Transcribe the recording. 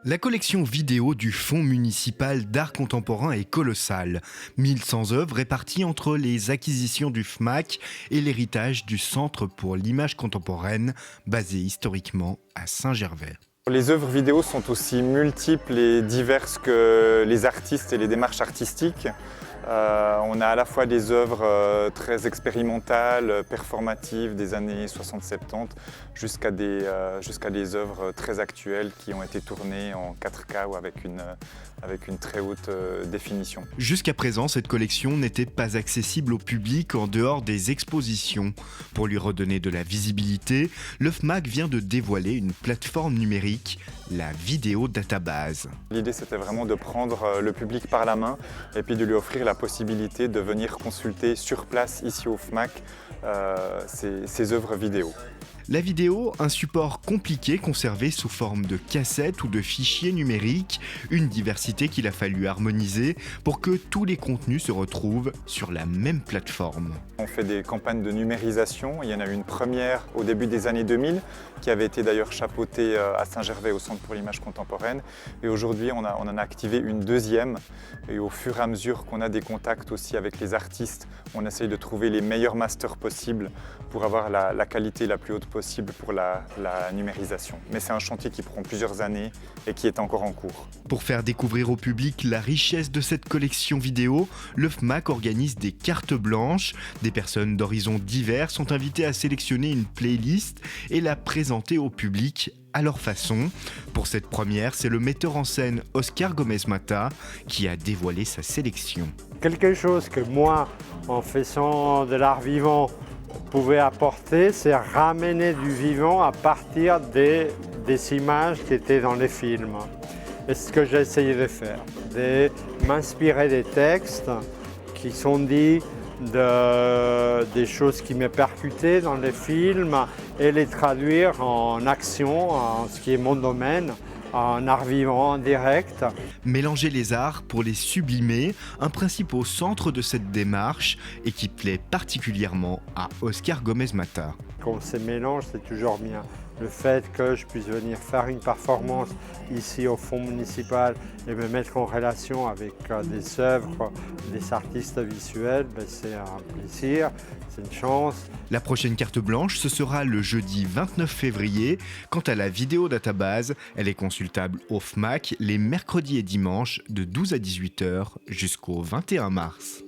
La collection vidéo du Fonds municipal d'art contemporain est colossale. 1100 œuvres réparties entre les acquisitions du FMAC et l'héritage du Centre pour l'image contemporaine, basé historiquement à Saint-Gervais. Les œuvres vidéo sont aussi multiples et diverses que les artistes et les démarches artistiques. On a à la fois des œuvres très expérimentales, performatives des années 60-70 jusqu'à des œuvres très actuelles qui ont été tournées en 4K ou avec une très haute définition. Jusqu'à présent, cette collection n'était pas accessible au public en dehors des expositions. Pour lui redonner de la visibilité, le FMAC vient de dévoiler une plateforme numérique, la Vidéo Database. L'idée, c'était vraiment de prendre le public par la main et puis de lui offrir la possibilité de venir consulter sur place, ici au FMAC, ces œuvres vidéo. La vidéo, un support compliqué conservé sous forme de cassettes ou de fichiers numériques, une diversité qu'il a fallu harmoniser pour que tous les contenus se retrouvent sur la même plateforme. On fait des campagnes de numérisation. Il y en a eu une première au début des années 2000 qui avait été d'ailleurs chapeautée à Saint-Gervais au Centre pour l'image contemporaine. Et aujourd'hui, on en a activé une deuxième. Et au fur et à mesure qu'on a des contacts aussi avec les artistes, on essaye de trouver les meilleurs masters possibles pour avoir la qualité la plus haute possible pour la numérisation. Mais c'est un chantier qui prend plusieurs années et qui est encore en cours. Pour faire découvrir au public la richesse de cette collection vidéo, le FMAC organise des cartes blanches. Des personnes d'horizons divers sont invitées à sélectionner une playlist et la présenter au public à leur façon. Pour cette première, c'est le metteur en scène Oscar Gomez-Mata qui a dévoilé sa sélection. Quelque chose que moi, en faisant de l'art vivant, pouvait apporter, c'est ramener du vivant à partir des images qui étaient dans les films. Et c'est ce que j'ai essayé de faire, de m'inspirer des textes qui sont dits, des choses qui me percutaient dans les films et les traduire en action, en ce qui est mon domaine, en art vivant, en direct. Mélanger les arts pour les sublimer, un principe au centre de cette démarche et qui plaît particulièrement à Oscar Gomez-Mata. Quand on se mélange, c'est toujours bien. Le fait que je puisse venir faire une performance ici au Fonds municipal et me mettre en relation avec des œuvres, des artistes visuels, c'est un plaisir, c'est une chance. La prochaine carte blanche, ce sera le jeudi 29 février. Quant à la vidéo database, elle est consultable au FMAC les mercredis et dimanches de 12 à 18 h jusqu'au 21 mars.